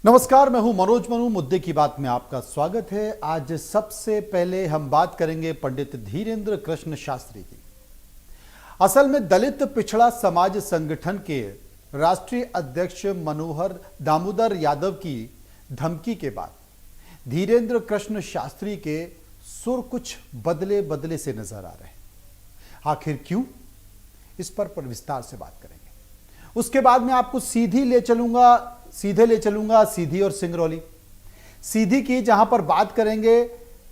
नमस्कार, मैं हूं मनोज मनु। मुद्दे की बात में आपका स्वागत है। आज सबसे पहले हम बात करेंगे पंडित धीरेन्द्र कृष्ण शास्त्री की। असल में दलित पिछड़ा समाज संगठन के राष्ट्रीय अध्यक्ष मनोहर दामोदर यादव की धमकी के बाद धीरेन्द्र कृष्ण शास्त्री के सुर कुछ बदले बदले से नजर आ रहे हैं। आखिर क्यों, इस पर विस्तार से बात करेंगे। उसके बाद में आपको सीधे ले चलूंगा सीधी और सिंगरौली। सीधी की जहां पर बात करेंगे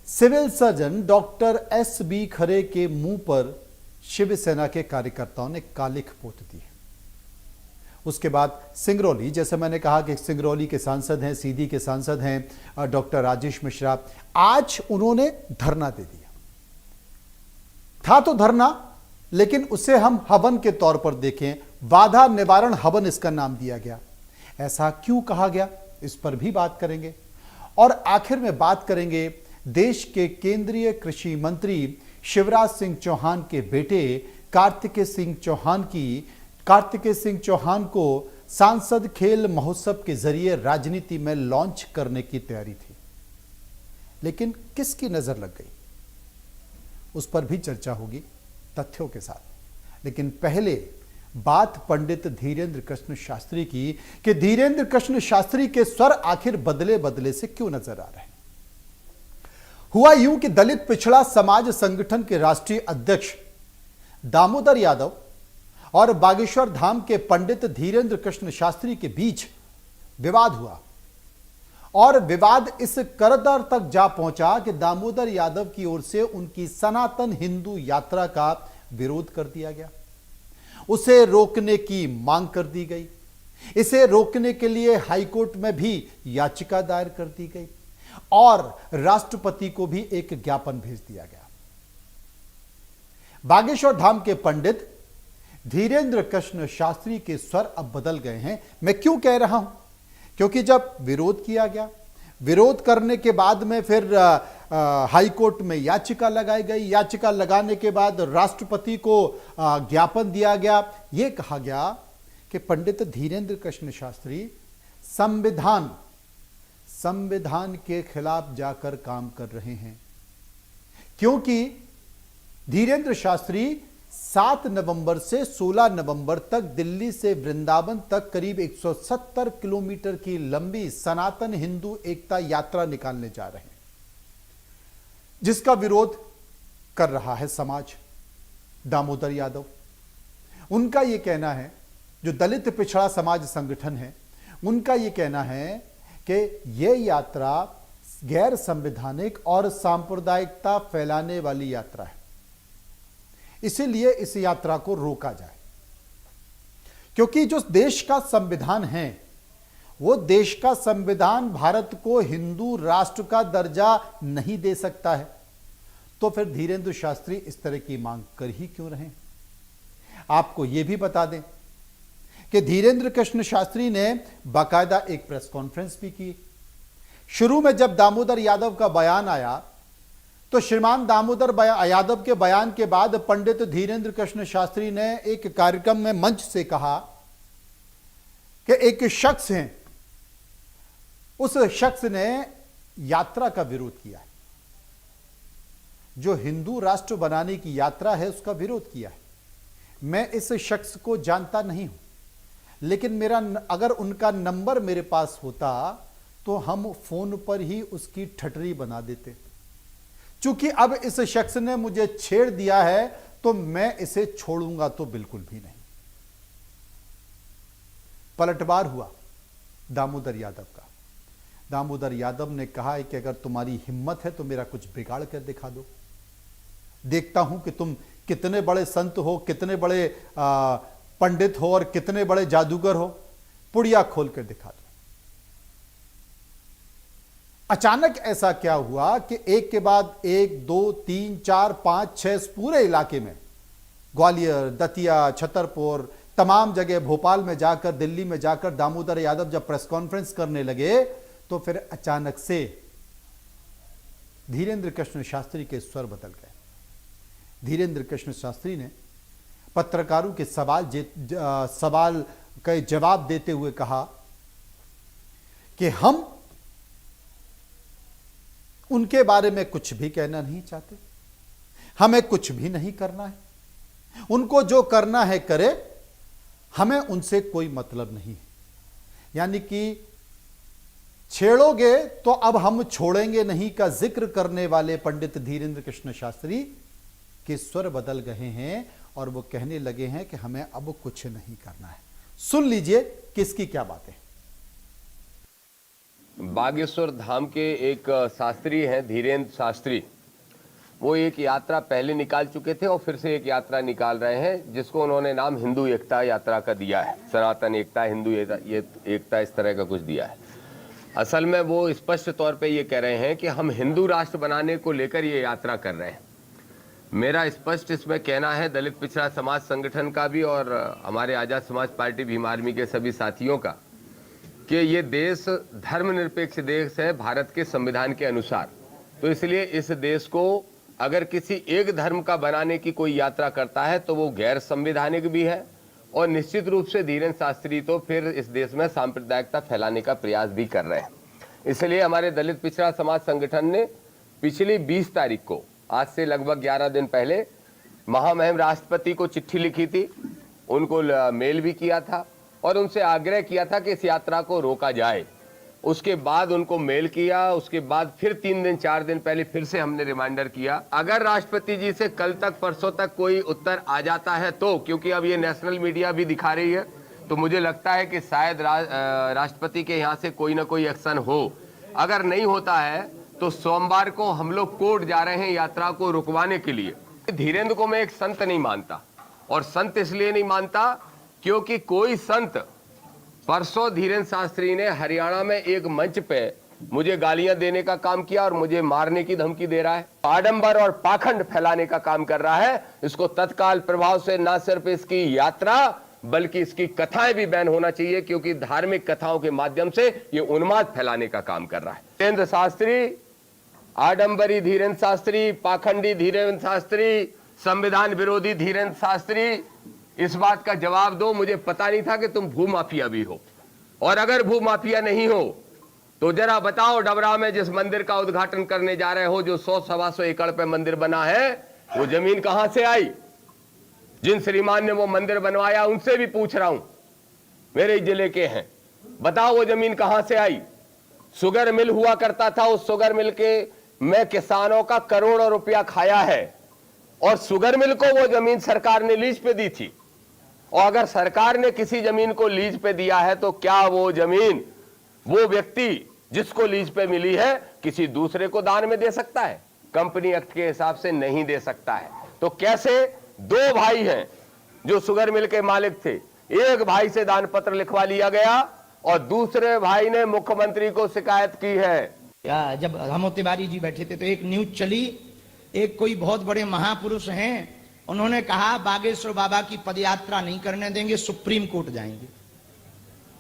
सिविल सर्जन डॉक्टर एस.बी. खरे के मुंह पर शिवसेना के कार्यकर्ताओं ने कालिख पोत दी है। उसके बाद सिंगरौली, जैसे मैंने कहा कि सिंगरौली के सांसद हैं, सीधी के सांसद हैं डॉक्टर राजेश मिश्रा। आज उन्होंने धरना दे दिया। था तो धरना, लेकिन उसे हम हवन के तौर पर देखें, बाधा निवारण हवन इसका नाम दिया गया। ऐसा क्यों कहा गया, इस पर भी बात करेंगे। और आखिर में बात करेंगे देश के केंद्रीय कृषि मंत्री शिवराज सिंह चौहान के बेटे कार्तिकेय सिंह चौहान को सांसद खेल महोत्सव के जरिए राजनीति में लॉन्च करने की तैयारी थी, लेकिन किसकी नजर लग गई, उस पर भी चर्चा होगी तथ्यों के साथ। लेकिन पहले बात पंडित धीरेन्द्र कृष्ण शास्त्री की कि धीरेन्द्र कृष्ण शास्त्री के स्वर आखिर बदले बदले से क्यों नजर आ रहे हैं। हुआ यूं कि दलित पिछड़ा समाज संगठन के राष्ट्रीय अध्यक्ष दामोदर यादव और बागेश्वर धाम के पंडित धीरेन्द्र कृष्ण शास्त्री के बीच विवाद हुआ, और विवाद इस करदर तक जा पहुंचा कि दामोदर यादव की ओर से उनकी सनातन हिंदू यात्रा का विरोध कर दिया गया। उसे रोकने की मांग कर दी गई। इसे रोकने के लिए हाईकोर्ट में भी याचिका दायर कर दी गई और राष्ट्रपति को भी एक ज्ञापन भेज दिया गया। बागेश्वर धाम के पंडित धीरेन्द्र कृष्ण शास्त्री के स्वर अब बदल गए हैं। मैं क्यों कह रहा हूं, क्योंकि जब विरोध किया गया, विरोध करने के बाद में फिर हाईकोर्ट में याचिका लगाई गई। याचिका लगाने के बाद राष्ट्रपति को ज्ञापन दिया गया। यह कहा गया कि पंडित धीरेन्द्र कृष्ण शास्त्री संविधान के खिलाफ जाकर काम कर रहे हैं, क्योंकि धीरेन्द्र शास्त्री 7 नवंबर से 16 नवंबर तक दिल्ली से वृंदावन तक करीब 170 किलोमीटर की लंबी सनातन हिंदू एकता यात्रा निकालने जा रहे हैं, जिसका विरोध कर रहा है समाज। दामोदर यादव, उनका यह कहना है, जो दलित पिछड़ा समाज संगठन है, उनका यह कहना है कि यह यात्रा गैर संवैधानिक और सांप्रदायिकता फैलाने वाली यात्रा है, इसीलिए इस यात्रा को रोका जाए। क्योंकि जो देश का संविधान है, वो देश का संविधान भारत को हिंदू राष्ट्र का दर्जा नहीं दे सकता है। तो फिर धीरेन्द्र शास्त्री इस तरह की मांग कर ही क्यों रहे। आपको यह भी बता दें कि धीरेन्द्र कृष्ण शास्त्री ने बाकायदा एक प्रेस कॉन्फ्रेंस भी की। शुरू में जब दामोदर यादव का बयान आया, तो श्रीमान दामोदर यादव के बयान के बाद पंडित धीरेन्द्र कृष्ण शास्त्री ने एक कार्यक्रम में मंच से कहा कि एक शख्स है, उस शख्स ने यात्रा का विरोध किया है, जो हिंदू राष्ट्र बनाने की यात्रा है उसका विरोध किया है। मैं इस शख्स को जानता नहीं हूं, लेकिन मेरा अगर उनका नंबर मेरे पास होता तो हम फोन पर ही उसकी ठटरी बना देते। चूंकि अब इस शख्स ने मुझे छेड़ दिया है, तो मैं इसे छोड़ूंगा तो बिल्कुल भी नहीं। पलटवार हुआ दामोदर यादव का। दामोदर यादव ने कहा है कि अगर तुम्हारी हिम्मत है तो मेरा कुछ बिगाड़ कर दिखा दो, देखता हूं कि तुम कितने बड़े संत हो, कितने बड़े पंडित हो और कितने बड़े जादूगर हो, पुड़िया खोल कर दिखा दो। अचानक ऐसा क्या हुआ कि एक के बाद 1, 2, 3, 4, 5, 6 पूरे इलाके में, ग्वालियर, दतिया, छतरपुर, तमाम जगह, भोपाल में जाकर, दिल्ली में जाकर दामोदर यादव जब प्रेस कॉन्फ्रेंस करने लगे, तो फिर अचानक से धीरेन्द्र कृष्ण शास्त्री के स्वर बदल गए। धीरेन्द्र कृष्ण शास्त्री ने पत्रकारों के सवाल का जवाब देते हुए कहा कि हम उनके बारे में कुछ भी कहना नहीं चाहते, हमें कुछ भी नहीं करना है, उनको जो करना है करे, हमें उनसे कोई मतलब नहीं है। यानी कि छेड़ोगे तो अब हम छोड़ेंगे नहीं का जिक्र करने वाले पंडित धीरेन्द्र कृष्ण शास्त्री के स्वर बदल गए हैं और वो कहने लगे हैं कि हमें अब कुछ नहीं करना है। सुन लीजिए किसकी क्या बातें। बागेश्वर धाम के एक शास्त्री हैं धीरेन्द्र शास्त्री, वो एक यात्रा पहले निकाल चुके थे और फिर से एक यात्रा निकाल रहे हैं जिसको उन्होंने नाम हिंदू एकता यात्रा का दिया है। सनातन एकता, हिंदू एकता, इस तरह का कुछ दिया है। असल में वो स्पष्ट तौर पे ये कह रहे हैं कि हम हिंदू राष्ट्र बनाने को लेकर ये यात्रा कर रहे हैं। मेरा स्पष्ट इसमें कहना है दलित पिछड़ा समाज संगठन का भी और हमारे आज़ाद समाज पार्टी भीम आर्मी के सभी साथियों का कि ये देश धर्मनिरपेक्ष देश है भारत के संविधान के अनुसार। तो इसलिए इस देश को अगर किसी एक धर्म का बनाने की कोई यात्रा करता है तो वो गैर संवैधानिक भी है और निश्चित रूप से धीरेन्द्र शास्त्री तो फिर इस देश में सांप्रदायिकता फैलाने का प्रयास भी कर रहे हैं। इसलिए हमारे दलित पिछड़ा समाज संगठन ने पिछली 20 तारीख को, आज से लगभग 11 दिन पहले, महामहिम राष्ट्रपति को चिट्ठी लिखी थी, उनको मेल भी किया था और उनसे आग्रह किया था कि इस यात्रा को रोका जाए। उसके बाद उनको मेल किया, उसके बाद फिर 3 दिन 4 दिन पहले फिर से हमने रिमाइंडर किया। अगर राष्ट्रपति जी से कल तक परसों तक कोई उत्तर आ जाता है तो, क्योंकि अब ये नेशनल मीडिया भी दिखा रही है, तो मुझे लगता है कि शायद राष्ट्रपति के यहाँ से कोई ना कोई एक्शन हो। अगर नहीं होता है तो सोमवार को हम लोग कोर्ट जा रहे हैं यात्रा को रुकवाने के लिए। धीरेन्द्र को मैं एक संत नहीं मानता, और संत इसलिए नहीं मानता क्योंकि कोई संत, परसों धीरेन्द्र शास्त्री ने हरियाणा में एक मंच पे मुझे गालियां देने का काम किया और मुझे मारने की धमकी दे रहा है, आडंबर और पाखंड फैलाने का काम कर रहा है। इसको तत्काल प्रभाव से न सिर्फ इसकी यात्रा बल्कि इसकी कथाएं भी बैन होना चाहिए, क्योंकि धार्मिक कथाओं के माध्यम से ये उन्माद फैलाने का काम कर रहा है। धीरेन्द्र शास्त्री, आडंबरी धीरेन्द्र शास्त्री, पाखंडी धीरेन्द्र शास्त्री, संविधान विरोधी धीरेन्द्र शास्त्री, इस बात का जवाब दो। मुझे पता नहीं था कि तुम भूमाफिया भी हो, और अगर भूमाफिया नहीं हो तो जरा बताओ, डबरा में जिस मंदिर का उद्घाटन करने जा रहे हो, जो 100-125 एकड़ पे मंदिर बना है, वो जमीन कहां से आई? जिन श्रीमान ने वो मंदिर बनवाया उनसे भी पूछ रहा हूं, मेरे जिले के हैं, बताओ वो जमीन कहां से आई? शुगर मिल हुआ करता था, उस शुगर मिल के में किसानों का करोड़ों रुपया खाया है, और शुगर मिल को वो जमीन सरकार ने लीज पे दी थी। और अगर सरकार ने किसी जमीन को लीज पे दिया है तो क्या वो जमीन वो व्यक्ति जिसको लीज पे मिली है किसी दूसरे को दान में दे सकता है? कंपनी एक्ट के हिसाब से नहीं दे सकता है। तो कैसे 2 भाई हैं जो शुगर मिल के मालिक थे, एक भाई से दान पत्र लिखवा लिया गया और दूसरे भाई ने मुख्यमंत्री को शिकायत की है। जब हम तिवारी जी बैठे थे तो एक न्यूज चली, एक कोई बहुत बड़े महापुरुष हैं, उन्होंने कहा बागेश्वर बाबा की पदयात्रा नहीं करने देंगे, सुप्रीम कोर्ट जाएंगे।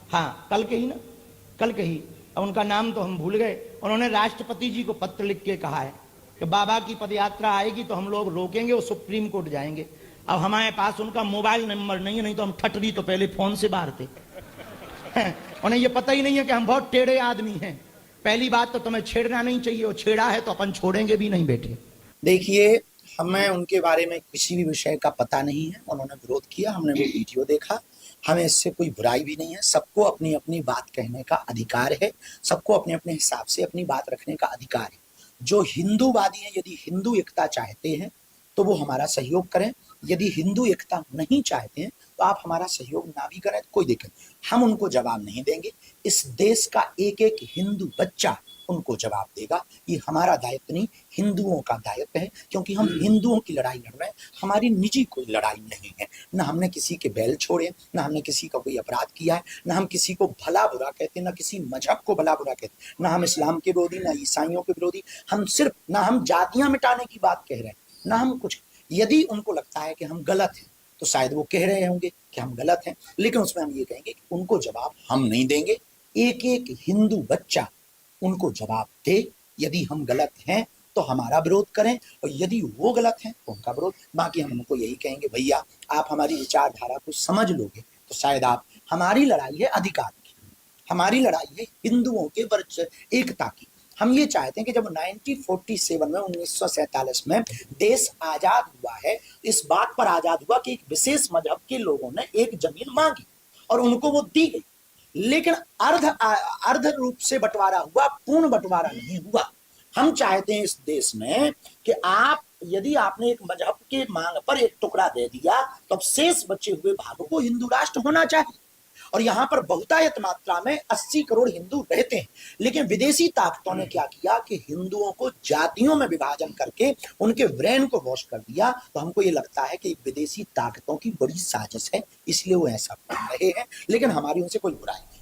हाँ, कल के ही ना, कल के ही, उनका नाम तो हम भूल गए। उन्होंने राष्ट्रपति जी को पत्र लिख के कहा है कि बाबा की पदयात्रा आएगी तो हम लोग रोकेंगे, वो सुप्रीम कोर्ट जाएंगे। अब हमारे पास उनका मोबाइल नंबर नहीं है, नहीं तो हम ठटरी तो पहले फोन से बाहर थे। उन्हें ये पता ही नहीं है कि हम बहुत टेढ़े आदमी हैं। पहली बात तो तुम्हें छेड़ना नहीं चाहिए, और छेड़ा है तो अपन छोड़ेंगे भी नहीं बेटे। देखिए, हमें उनके बारे में किसी भी विषय का पता नहीं है। उन्होंने विरोध किया, हमने वो वीडियो देखा, हमें इससे कोई बुराई भी नहीं है। सबको अपनी अपनी बात कहने का अधिकार है, सबको अपने अपने हिसाब से अपनी बात रखने का अधिकार है। जो हिंदूवादी हैं, यदि हिंदू एकता चाहते हैं तो वो हमारा सहयोग करें, यदि हिंदू एकता नहीं चाहते हैं तो आप हमारा सहयोग ना भी करें, कोई दिक्कत, हम उनको जवाब नहीं देंगे। इस देश का एक एक हिंदू बच्चा उनको जवाब देगा। ये हमारा दायित्व नहीं, हिंदुओं का दायित्व है, क्योंकि हम हिंदुओं की लड़ाई लड़ रहे हैं, हमारी निजी कोई लड़ाई नहीं है। ना हमने किसी के बैल छोड़े, ना हमने किसी का कोई अपराध किया है, ना हम किसी को भला बुरा कहते, ना किसी मजहब को भला बुरा कहते, ना हम इस्लाम के विरोधी, ना ईसाइयों के विरोधी, हम सिर्फ, ना हम जातियां मिटाने की बात कह रहे हैं, ना हम कुछ। यदि उनको लगता है कि हम गलत हैं तो शायद वो कह रहे होंगे कि हम गलत हैं, लेकिन उसमें हम ये कहेंगे कि उनको जवाब हम नहीं देंगे। एक एक हिंदू बच्चा उनको जवाब दे। यदि हम गलत हैं तो हमारा विरोध करें, और यदि वो गलत है तो उनका विरोध। बाकी हम उनको यही कहेंगे, भैया आप हमारी विचारधारा को समझ लोगे तो शायद आप, हमारी लड़ाई है अधिकार की, हमारी लड़ाई है हिंदुओं के एकता की। हम ये चाहते हैं कि जब 1947 में 1947 में देश आजाद हुआ है, इस बात पर आजाद हुआ कि एक विशेष मजहब के लोगों ने एक जमीन मांगी और उनको वो दी गई, लेकिन अर्ध रूप से बंटवारा हुआ, पूर्ण बंटवारा नहीं हुआ। हम चाहते हैं इस देश में कि आप, यदि आपने एक मजहब के मांग पर एक टुकड़ा दे दिया तो अब शेष बचे हुए भागों को हिंदू राष्ट्र होना चाहिए। और यहां पर बहुतायत मात्रा में 80 करोड़ हिंदू रहते हैं, लेकिन विदेशी ताकतों ने क्या किया कि हिंदुओं को जातियों में विभाजन करके उनके ब्रेन को वॉश कर दिया। तो हमको ये लगता है कि विदेशी ताकतों की बड़ी साजिश है, इसलिए वो ऐसा कर रहे हैं, लेकिन हमारी उनसे कोई बुराई नहीं।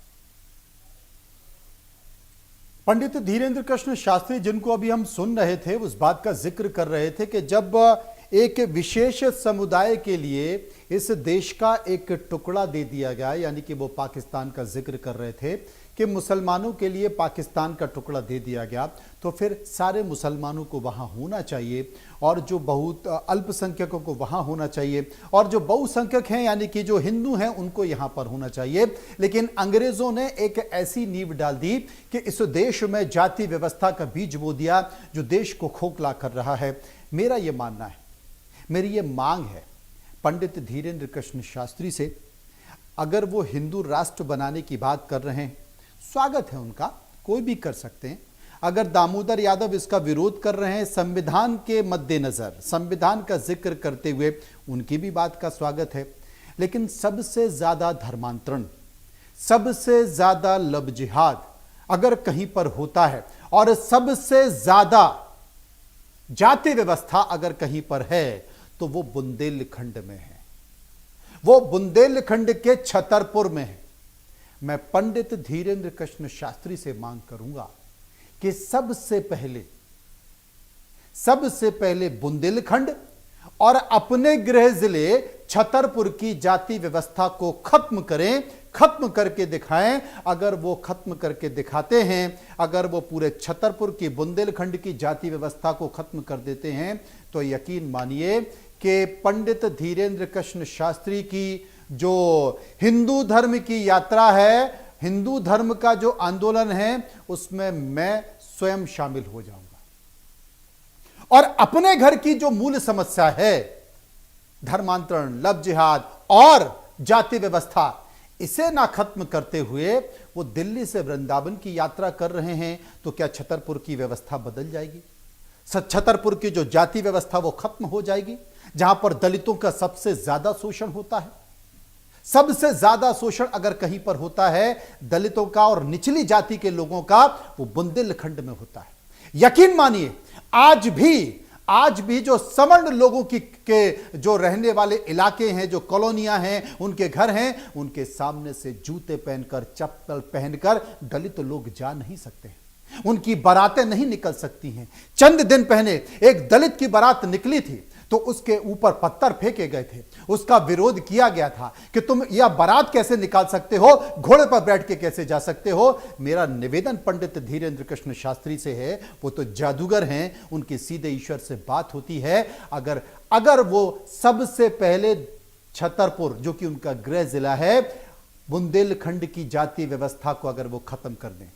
पंडित धीरेन्द्र कृष्ण शास्त्री, जिनको अभी हम सुन रहे थे, उस बात का जिक्र कर रहे थे कि जब एक विशेष समुदाय के लिए इस देश का एक टुकड़ा दे दिया गया, यानी कि वो पाकिस्तान का जिक्र कर रहे थे कि मुसलमानों के लिए पाकिस्तान का टुकड़ा दे दिया गया, तो फिर सारे मुसलमानों को वहाँ होना चाहिए और जो बहुत अल्पसंख्यकों को वहाँ होना चाहिए और जो बहुसंख्यक हैं यानी कि जो हिंदू हैं उनको यहाँ पर होना चाहिए। लेकिन अंग्रेज़ों ने एक ऐसी नींव डाल दी कि इस देश में जाति व्यवस्था का बीज बो दिया जो देश को खोखला कर रहा है। मेरा ये मानना है, मेरी ये मांग है पंडित धीरेन्द्र कृष्ण शास्त्री से, अगर वो हिंदू राष्ट्र बनाने की बात कर रहे हैं, स्वागत है उनका, कोई भी कर सकते हैं। अगर दामोदर यादव इसका विरोध कर रहे हैं संविधान के मद्देनजर, संविधान का जिक्र करते हुए, उनकी भी बात का स्वागत है। लेकिन सबसे ज्यादा धर्मांतरण, सबसे ज्यादा लब जिहाद अगर कहीं पर होता है और सबसे ज्यादा जाति व्यवस्था अगर कहीं पर है तो वो बुंदेलखंड में है, वो बुंदेलखंड के छतरपुर में है। मैं पंडित धीरेन्द्र कृष्ण शास्त्री से मांग करूंगा कि सबसे पहले बुंदेलखंड और अपने गृह जिले छतरपुर की जाति व्यवस्था को खत्म करें, खत्म करके दिखाएं। अगर वो खत्म करके दिखाते हैं, अगर वो पूरे छतरपुर की बुंदेलखंड की जाति व्यवस्था को खत्म कर देते हैं, तो यकीन मानिए कि पंडित धीरेन्द्र कृष्ण शास्त्री की जो हिंदू धर्म की यात्रा है, हिंदू धर्म का जो आंदोलन है, उसमें मैं स्वयं शामिल हो जाऊंगा। और अपने घर की जो मूल समस्या है, धर्मांतरण, लब जिहाद और जाति व्यवस्था, इसे ना खत्म करते हुए वो दिल्ली से वृंदावन की यात्रा कर रहे हैं, तो क्या छतरपुर की व्यवस्था बदल जाएगी? छतरपुर की जो जाति व्यवस्था वो खत्म हो जाएगी, जहां पर दलितों का सबसे ज्यादा शोषण होता है। सबसे ज्यादा शोषण अगर कहीं पर होता है दलितों का और निचली जाति के लोगों का, वो बुंदेलखंड में होता है। यकीन मानिए, आज भी जो सवर्ण लोगों के जो रहने वाले इलाके हैं, जो कॉलोनियां हैं, उनके घर हैं, उनके सामने से जूते पहनकर, चप्पल पहनकर दलित लोग जा नहीं सकते हैं, उनकी बारातें नहीं निकल सकती हैं। चंद दिन पहले एक दलित की बारात निकली थी तो उसके ऊपर पत्थर फेंके गए थे, उसका विरोध किया गया था कि तुम यह बारात कैसे निकाल सकते हो, घोड़े पर बैठ के कैसे जा सकते हो। मेरा निवेदन पंडित धीरेन्द्र कृष्ण शास्त्री से है, वो तो जादूगर हैं, उनकी सीधे ईश्वर से बात होती है। अगर वो सबसे पहले छतरपुर, जो कि उनका गृह जिला है, बुंदेलखंड की जाति व्यवस्था को अगर वो खत्म कर दें,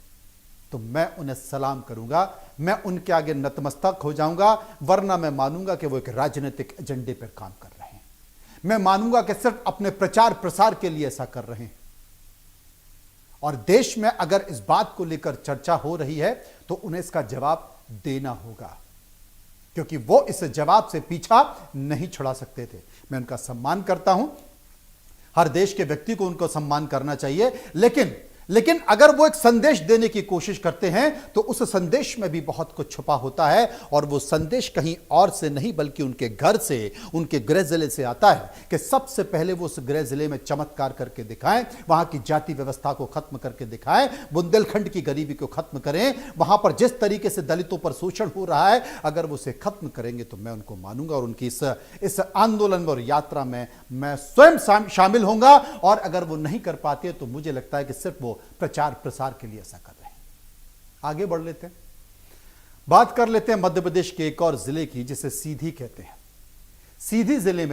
तो मैं उन्हें सलाम करूंगा, मैं उनके आगे नतमस्तक हो जाऊंगा। वरना मैं मानूंगा कि वो एक राजनीतिक एजेंडे पर काम कर रहे हैं, मैं मानूंगा कि सिर्फ अपने प्रचार प्रसार के लिए ऐसा कर रहे हैं। और देश में अगर इस बात को लेकर चर्चा हो रही है तो उन्हें इसका जवाब देना होगा, क्योंकि वो इस जवाब से पीछा नहीं छुड़ा सकते थे। मैं उनका सम्मान करता हूं, हर देश के व्यक्ति को उनको सम्मान करना चाहिए, लेकिन अगर वो एक संदेश देने की कोशिश करते हैं तो उस संदेश में भी बहुत कुछ छुपा होता है। और वो संदेश कहीं और से नहीं बल्कि उनके घर से, उनके गृह जिले से आता है कि सबसे पहले वो उस गृह जिले में चमत्कार करके दिखाएं, वहां की जाति व्यवस्था को खत्म करके दिखाएं, बुंदेलखंड की गरीबी को खत्म करें। वहां पर जिस तरीके से दलितों पर शोषण हो रहा है, अगर वो उसे खत्म करेंगे तो मैं उनको मानूंगा और उनकी इस आंदोलन और यात्रा में मैं स्वयं शामिल होऊंगा। और अगर वो नहीं कर पाते तो मुझे लगता है कि सिर्फ वो प्रचार प्रसार के लिए ऐसा कर रहे हैं। आगे बढ़ लेते हैं। बात कर लेते हैं मध्य प्रदेश के एक और जिले की जिसे सीधी कहते हैं। सीधी जिले में